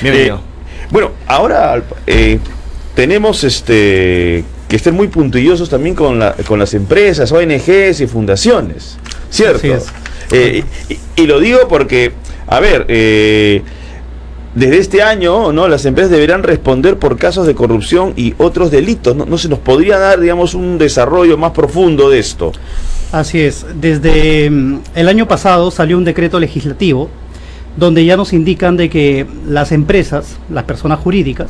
Bienvenido. Bueno, ahora tenemos que estar muy puntillosos también con las empresas, ONGs y fundaciones, ¿cierto? Así es. Y lo digo porque, a ver, desde este año, ¿no?, las empresas deberán responder por casos de corrupción y otros delitos. ¿No se nos podría dar, digamos, un desarrollo más profundo de esto? Así es. Desde el año pasado salió un decreto legislativo donde ya nos indican de que las empresas, las personas jurídicas,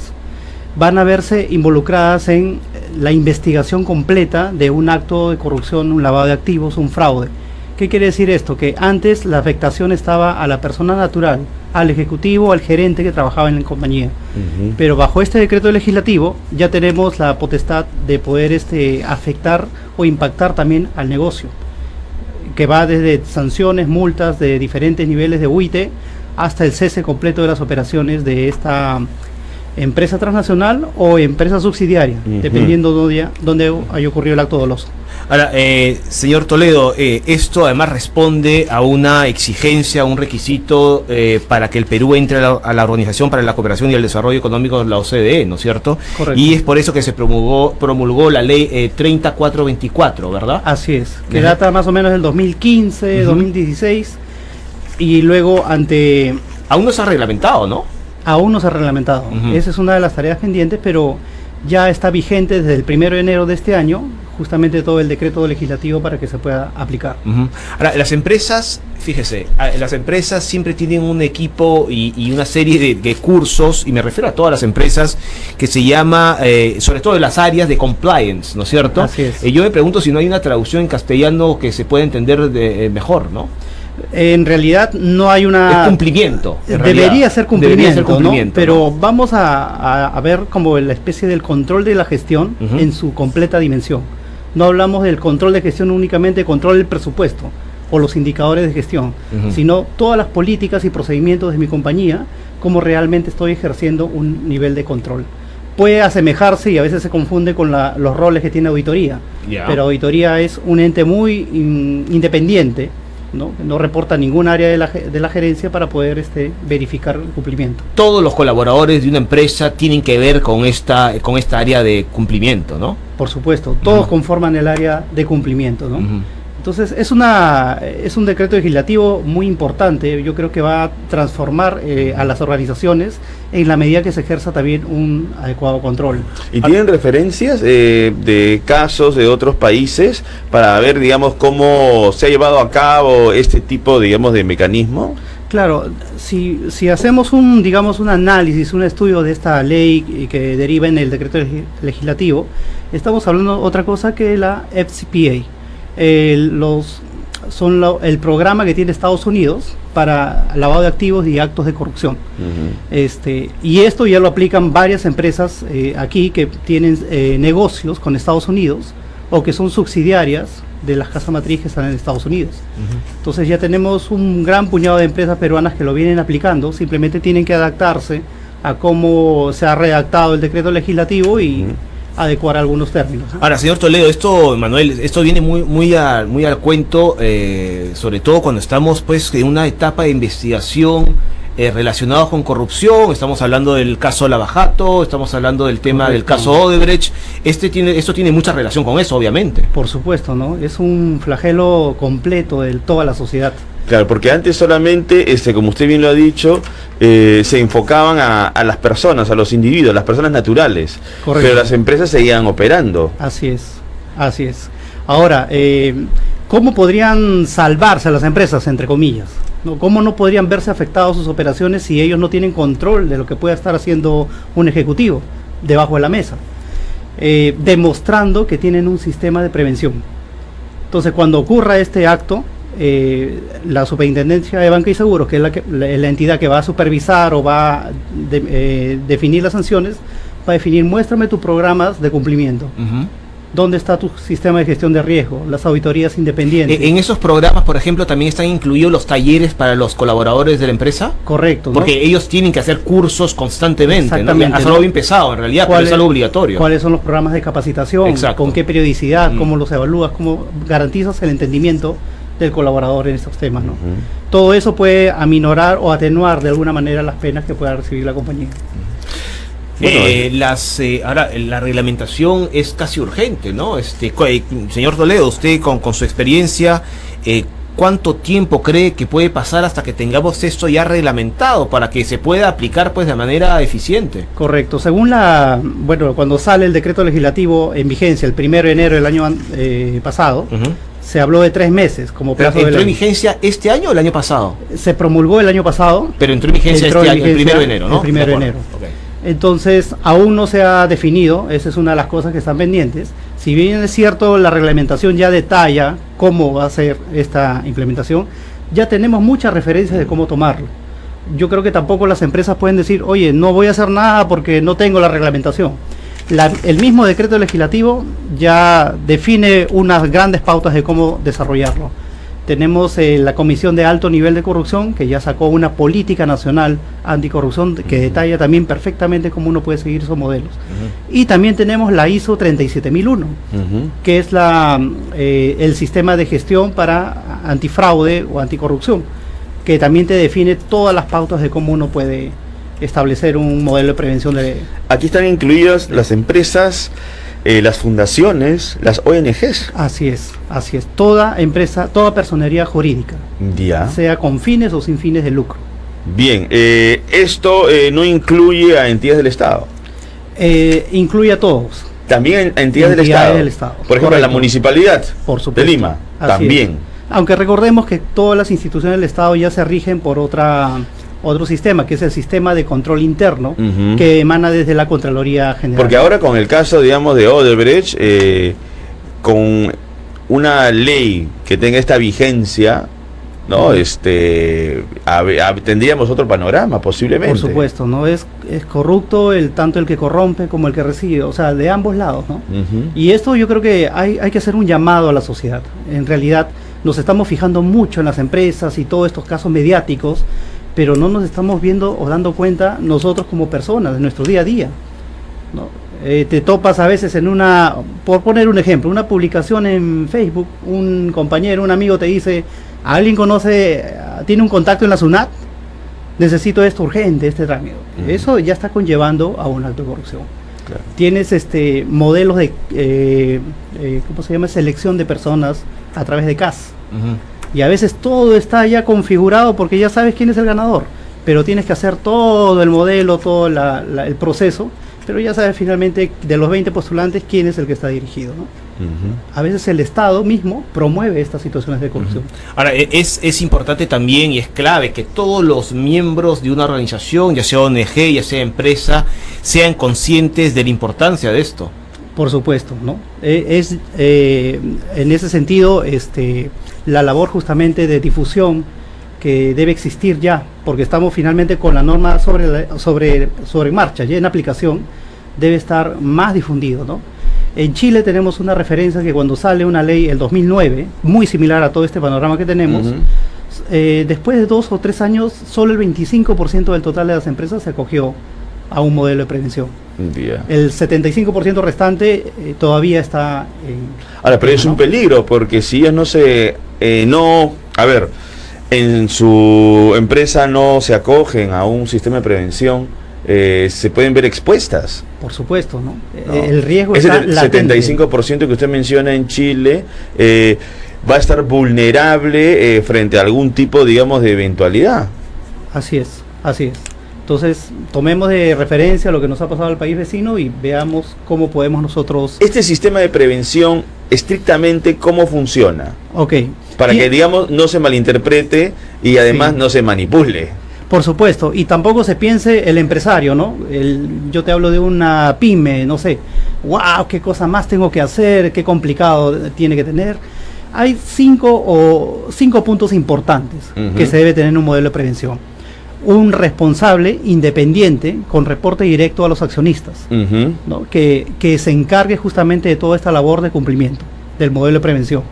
van a verse involucradas en la investigación completa de un acto de corrupción, un lavado de activos, un fraude. ¿Qué quiere decir esto? Que antes la afectación estaba a la persona natural, al ejecutivo, al gerente que trabajaba en la compañía. Pero bajo este decreto legislativo ya tenemos la potestad de poder afectar o impactar también al negocio, que va desde sanciones, multas de diferentes niveles de UIT hasta el cese completo de las operaciones de esta empresa transnacional o empresa subsidiaria, dependiendo dónde haya ocurrido el acto doloso. Ahora, señor Toledo, esto además responde a una exigencia, a un requisito para que el Perú entre a la Organización para la Cooperación y el Desarrollo Económico de la OCDE, ¿no es cierto? Correcto. Y es por eso que se promulgó la ley 30424, ¿verdad? Así es, que data más o menos del 2015, 2016, y luego Aún no se ha reglamentado, ¿no? Aún no se ha reglamentado. Esa es una de las tareas pendientes, pero ya está vigente desde el 1 de enero de este año, justamente todo el decreto legislativo para que se pueda aplicar. Ahora, las empresas, fíjese, las empresas siempre tienen un equipo y una serie de cursos, y me refiero a todas las empresas, que se llama, sobre todo en las áreas de compliance, ¿no es cierto? Así es. Yo me pregunto si no hay una traducción en castellano que se pueda entender mejor, ¿no? En realidad no hay una... Es cumplimiento. Debería ser cumplimiento, ¿no? Pero ¿no? vamos a ver como la especie del control de la gestión en su completa dimensión. No hablamos del control de gestión únicamente, control del presupuesto o los indicadores de gestión, sino todas las políticas y procedimientos de mi compañía, cómo realmente estoy ejerciendo un nivel de control. Puede asemejarse y a veces se confunde con los roles que tiene auditoría, pero auditoría es un ente muy independiente, ¿no? No reporta ningún área de la gerencia para poder verificar el cumplimiento. Todos los colaboradores de una empresa tienen que ver con esta área de cumplimiento, ¿no? Por supuesto, todos conforman el área de cumplimiento, ¿no? Entonces es un decreto legislativo muy importante. Yo creo que va a transformar a las organizaciones en la medida que se ejerza también un adecuado control. ¿Y tienen referencias de casos de otros países para ver, digamos, cómo se ha llevado a cabo este tipo, digamos, de mecanismo? Claro, si hacemos un análisis, un estudio de esta ley que deriva en el decreto legislativo, estamos hablando de otra cosa que la FCPA. El programa que tiene Estados Unidos para lavado de activos y actos de corrupción. Y esto ya lo aplican varias empresas aquí que tienen negocios con Estados Unidos o que son subsidiarias de las casas matriz que están en Estados Unidos. Entonces ya tenemos un gran puñado de empresas peruanas que lo vienen aplicando, simplemente tienen que adaptarse a cómo se ha redactado el decreto legislativo y adecuar algunos términos. Ahora, señor Toledo, Manuel, esto viene muy al cuento, sobre todo cuando estamos pues en una etapa de investigación relacionada con corrupción. Estamos hablando del caso Lavajato, estamos hablando del tema del caso Odebrecht. Esto tiene mucha relación con eso, obviamente. Por supuesto, ¿no? Es un flagelo completo de toda la sociedad. Claro, porque antes solamente, como usted bien lo ha dicho, se enfocaban a las personas, a los individuos, las personas naturales. Correcto. Pero las empresas seguían operando. Así es, así es. Ahora, ¿cómo podrían salvarse las empresas, entre comillas? ¿No? ¿Cómo no podrían verse afectadas sus operaciones si ellos no tienen control de lo que pueda estar haciendo un ejecutivo debajo de la mesa? Demostrando que tienen un sistema de prevención. Entonces, cuando ocurra este acto, la Superintendencia de Banca y Seguros, que es la entidad que va a supervisar o va a definir las sanciones, va a definir, muéstrame tus programas de cumplimiento. ¿Dónde está tu sistema de gestión de riesgo? Las auditorías independientes. ¿En esos programas, por ejemplo, también están incluidos los talleres para los colaboradores de la empresa? Correcto, ¿no? Porque ellos tienen que hacer cursos constantemente, exactamente, ¿no? Es algo bien pesado, en realidad, pero es algo obligatorio. ¿Cuáles son los programas de capacitación? Exacto. ¿Con qué periodicidad? ¿Cómo los evalúas? ¿Cómo garantizas el entendimiento del colaborador en estos temas, ¿no? Ujú. Todo eso puede aminorar o atenuar de alguna manera las penas que pueda recibir la compañía. Bueno, Ahora, la reglamentación es casi urgente, ¿no? Señor Toledo, usted con su experiencia, ¿cuánto tiempo cree que puede pasar hasta que tengamos esto ya reglamentado para que se pueda aplicar pues de manera eficiente? Correcto. Según cuando sale el decreto legislativo en vigencia el 1 de enero del año pasado, se habló de 3 meses como plazo. ¿Entró en vigencia este año o el año pasado? Se promulgó el año pasado. Pero entró en vigencia este año, el 1 de enero, ¿no? El 1 de enero. Okay. Entonces, aún no se ha definido, esa es una de las cosas que están pendientes. Si bien es cierto, la reglamentación ya detalla cómo va a ser esta implementación, ya tenemos muchas referencias de cómo tomarlo. Yo creo que tampoco las empresas pueden decir, oye, no voy a hacer nada porque no tengo la reglamentación. El mismo decreto legislativo ya define unas grandes pautas de cómo desarrollarlo. Tenemos la Comisión de Alto Nivel de Corrupción, que ya sacó una política nacional anticorrupción que detalla también perfectamente cómo uno puede seguir esos modelos. Y también tenemos la ISO 37001, que es el sistema de gestión para antifraude o anticorrupción, que también te define todas las pautas de cómo uno puede establecer un modelo de prevención de... Aquí están incluidas las empresas, las fundaciones, las ONGs. Así es. Toda empresa, toda personería jurídica, Ya. sea con fines o sin fines de lucro. Bien, esto no incluye a entidades del Estado. Incluye a todos. También a entidades del Estado. Por ejemplo, Correcto. la municipalidad Por supuesto. de Lima. Así También. es. Aunque recordemos que todas las instituciones del Estado ya se rigen por otro sistema, que es el sistema de control interno, Ujú. que emana desde la Contraloría General. Porque ahora con el caso, digamos, de Odebrecht, con una ley que tenga esta vigencia, ¿no? Tendríamos otro panorama, posiblemente. Por supuesto, ¿no? Es corrupto tanto el que corrompe como el que recibe, o sea, de ambos lados, ¿no? Ujú. Y esto yo creo que hay que hacer un llamado a la sociedad. En realidad nos estamos fijando mucho en las empresas y todos estos casos mediáticos, pero no nos estamos viendo o dando cuenta nosotros como personas de nuestro día a día, ¿no? Te topas a veces por poner un ejemplo, una publicación en Facebook, un compañero, un amigo te dice, ¿alguien tiene un contacto en la SUNAT? Necesito esto urgente, este trámite. Eso ya está conllevando a un acto de corrupción. Claro. Tienes modelos de ¿cómo se llama? Selección de personas a través de CAS. Y a veces todo está ya configurado porque ya sabes quién es el ganador, pero tienes que hacer todo el modelo, todo el proceso, pero ya sabes finalmente de los 20 postulantes quién es el que está dirigido, ¿no? A veces el Estado mismo promueve estas situaciones de corrupción. Ahora, es importante también y es clave que todos los miembros de una organización, ya sea ONG, ya sea empresa, sean conscientes de la importancia de esto. Por supuesto, ¿no? En ese sentido, la labor justamente de difusión que debe existir ya, porque estamos finalmente con la norma sobre marcha, ya en aplicación, debe estar más difundido, ¿no? En Chile tenemos una referencia que cuando sale una ley el 2009, muy similar a todo este panorama que tenemos, después de 2 o 3 años, solo el 25% del total de las empresas se acogió a un modelo de prevención. Yeah. El 75% restante todavía está Ahora, pero es un peligro, porque si ellos en su empresa no se acogen a un sistema de prevención, se pueden ver expuestas. Por supuesto, ¿no? ¿No? El riesgo Ese está latente. 75% que usted menciona en Chile va a estar vulnerable frente a algún tipo, digamos, de eventualidad. Así es. Entonces, tomemos de referencia lo que nos ha pasado al país vecino y veamos cómo podemos nosotros... Este sistema de prevención, estrictamente, ¿cómo funciona? Ok. Para que, digamos, no se malinterprete y además Sí. no se manipule. Por supuesto, y tampoco se piense el empresario, ¿no? Yo te hablo de una pyme, no sé, wow, qué cosa más tengo que hacer, qué complicado tiene que tener. Hay cinco puntos importantes que se debe tener en un modelo de prevención. Un responsable independiente con reporte directo a los accionistas, ¿no? que se encargue justamente de toda esta labor de cumplimiento del modelo de prevención.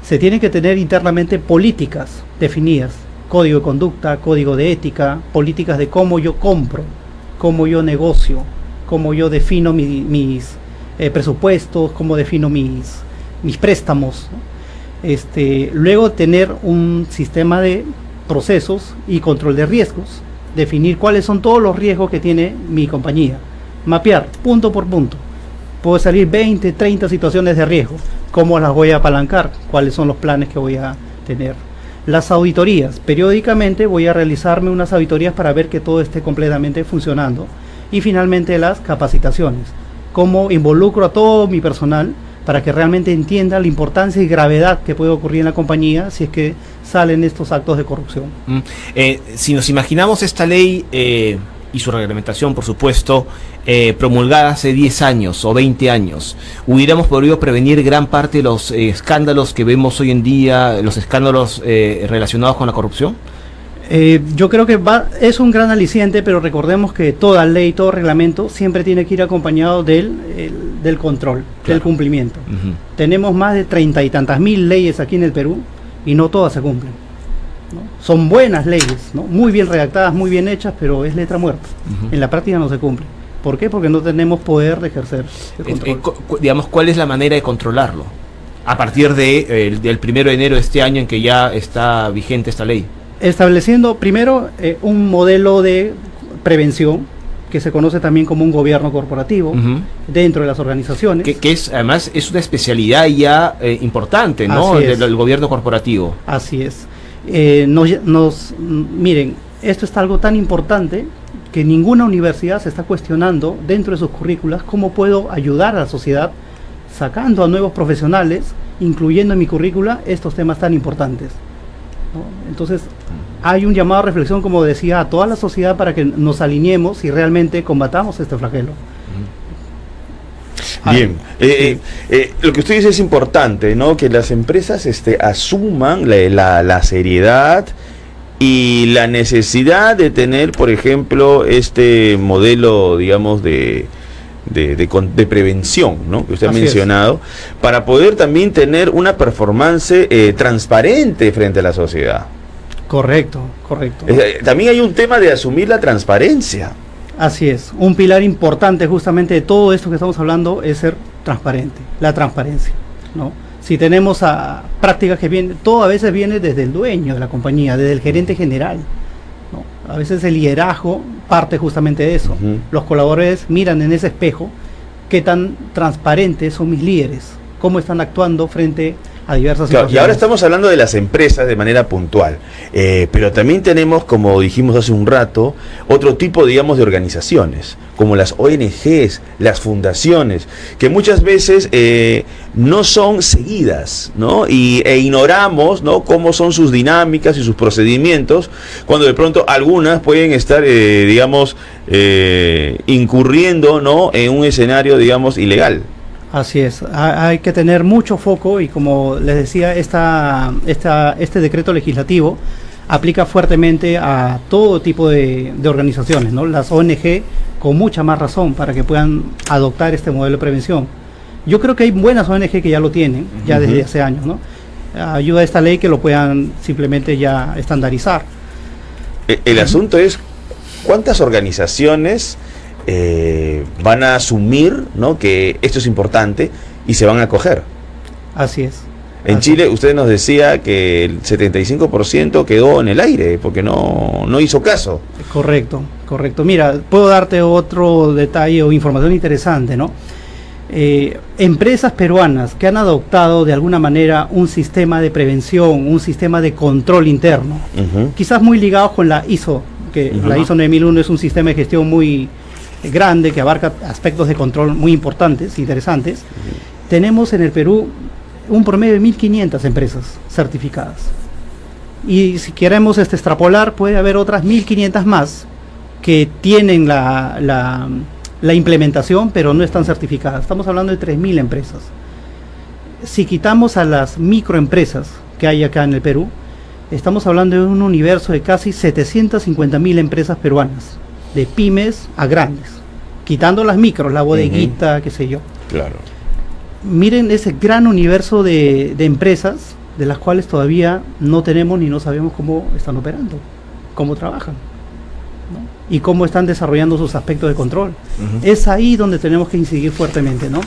Se tienen que tener internamente políticas definidas, código de conducta, código de ética, políticas de cómo yo compro, cómo yo negocio, cómo yo defino mis presupuestos, cómo defino mis préstamos, ¿no? Luego tener un sistema de procesos y control de riesgos, definir cuáles son todos los riesgos que tiene mi compañía, mapear punto por punto. Puede salir 20, 30 situaciones de riesgo, cómo las voy a apalancar, cuáles son los planes que voy a tener. Las auditorías, periódicamente voy a realizarme unas auditorías para ver que todo esté completamente funcionando. Y finalmente las capacitaciones, cómo involucro a todo mi personal para que realmente entienda la importancia y gravedad que puede ocurrir en la compañía si es que salen estos actos de corrupción. Si nos imaginamos esta ley y su reglamentación, por supuesto, promulgada hace 10 años o 20 años, ¿hubiéramos podido prevenir gran parte de los escándalos que vemos hoy en día, los escándalos relacionados con la corrupción? Yo creo que es un gran aliciente, pero recordemos que toda ley, todo reglamento siempre tiene que ir acompañado del control, claro, del cumplimiento. Tenemos más de 30 y tantas mil leyes aquí en el Perú y no todas se cumplen, ¿no? Son buenas leyes, ¿no? Muy bien redactadas, muy bien hechas, pero es letra muerta. En la práctica no se cumple. ¿Por qué? Porque no tenemos poder de ejercer el control. Digamos, ¿cuál es la manera de controlarlo? A partir del 1 de enero de este año en que ya está vigente esta ley. Estableciendo primero un modelo de prevención que se conoce también como un gobierno corporativo dentro de las organizaciones. Que es, además, es una especialidad ya importante, ¿no? Del gobierno corporativo. Así es. Miren, esto es algo tan importante que ninguna universidad se está cuestionando dentro de sus currículas cómo puedo ayudar a la sociedad sacando a nuevos profesionales, incluyendo en mi currícula estos temas tan importantes, ¿no? Entonces, hay un llamado a reflexión, como decía, a toda la sociedad para que nos alineemos y realmente combatamos este flagelo. Bien, lo que usted dice es importante, ¿no? Que las empresas asuman la seriedad y la necesidad de tener, por ejemplo, este modelo, digamos, de prevención, ¿no? Que usted ha mencionado, para poder también tener una performance transparente frente a la sociedad. Correcto. También hay un tema de asumir la transparencia. Así es, un pilar importante justamente de todo esto que estamos hablando es ser transparente, la transparencia, ¿no? Si tenemos prácticas que vienen, todo a veces viene desde el dueño de la compañía, desde el gerente general, ¿no? A veces el liderazgo parte justamente de eso. Los colaboradores miran en ese espejo qué tan transparentes son mis líderes, cómo están actuando frente a diversas situaciones. Y ahora estamos hablando de las empresas de manera puntual, pero también tenemos, como dijimos hace un rato, otro tipo, digamos, de organizaciones, como las ONGs, las fundaciones, que muchas veces no son seguidas, ¿no? E ignoramos, ¿no?, cómo son sus dinámicas y sus procedimientos, cuando de pronto algunas pueden estar, digamos, incurriendo, ¿no?, en un escenario, digamos, ilegal. Así es, hay que tener mucho foco y, como les decía, este decreto legislativo aplica fuertemente a todo tipo de organizaciones, ¿no? Las ONG con mucha más razón para que puedan adoptar este modelo de prevención. Yo creo que hay buenas ONG que ya lo tienen, ya desde hace años, ¿no? Ayuda a esta ley que lo puedan simplemente ya estandarizar. El asunto es, ¿cuántas organizaciones van a asumir, ¿no?, que esto es importante y se van a acoger? Así es. En Chile, usted nos decía que el 75% quedó en el aire porque no hizo caso. Correcto. Mira, puedo darte otro detalle o información interesante, ¿no? Empresas peruanas que han adoptado de alguna manera un sistema de prevención, un sistema de control interno, quizás muy ligados con la ISO, que la ISO 9001 es un sistema de gestión muy grande que abarca aspectos de control muy importantes, interesantes. Tenemos en el Perú un promedio de 1.500 empresas certificadas. Y si queremos extrapolar, puede haber otras 1.500 más que tienen la implementación, pero no están certificadas. Estamos hablando de 3.000 empresas. Si quitamos a las microempresas que hay acá en el Perú, estamos hablando de un universo de casi 750.000 empresas peruanas, de pymes a grandes, quitando las micros, la bodeguita, qué sé yo. Claro. Miren ese gran universo de empresas de las cuales todavía no tenemos ni no sabemos cómo están operando, cómo trabajan, ¿no?, y cómo están desarrollando sus aspectos de control. Es ahí donde tenemos que incidir fuertemente, ¿no?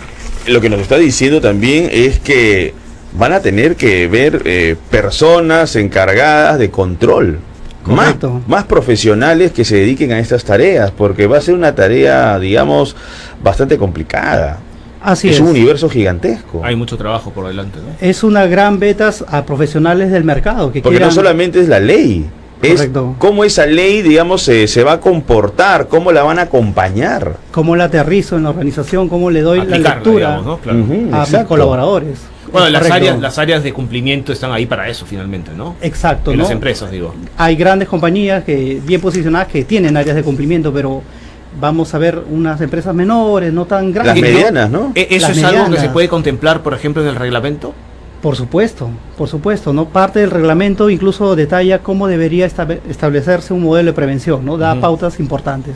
Lo que nos está diciendo también es que van a tener que ver personas encargadas de control. Correcto. Más profesionales que se dediquen a estas tareas, porque va a ser una tarea, digamos, bastante complicada. Así es es. un universo gigantesco. Hay mucho trabajo por delante, ¿no? Es una gran beta a profesionales del mercado que Porque quieran... no solamente es la ley, es Correcto. cómo esa ley, digamos, se va a comportar, cómo la van a acompañar. cómo la aterrizo en la organización, cómo le doy la Aplicarla, lectura digamos, ¿no? Claro. Ujú, a mis exacto. colaboradores. Bueno, Es las correcto. áreas de cumplimiento están ahí para eso, finalmente, ¿no? Exacto, En ¿no? las empresas, digo. Hay grandes compañías que bien posicionadas que tienen áreas de cumplimiento, pero vamos a ver unas empresas menores, no tan Las grandes. medianas, ¿no? ¿Eso Las es algo que medianas. se puede contemplar, por ejemplo, en el reglamento? Por supuesto, ¿no? Parte del reglamento incluso detalla cómo debería establecerse un modelo de prevención, ¿no? Da Ujú. pautas importantes.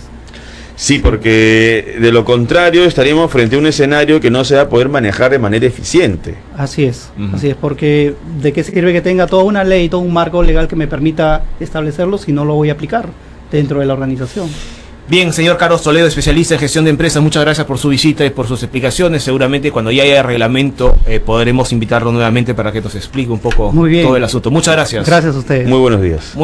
Sí, porque de lo contrario estaríamos frente a un escenario que no se va a poder manejar de manera eficiente. Así es, Ujú. porque ¿de qué sirve que tenga toda una ley, todo un marco legal que me permita establecerlo si no lo voy a aplicar dentro de la organización? Bien, señor Carlos Toledo, especialista en gestión de empresas, muchas gracias por su visita y por sus explicaciones. Seguramente cuando ya haya reglamento podremos invitarlo nuevamente para que nos explique un poco Muy bien. todo el asunto. Muchas gracias. Gracias a ustedes. Muy buenos días.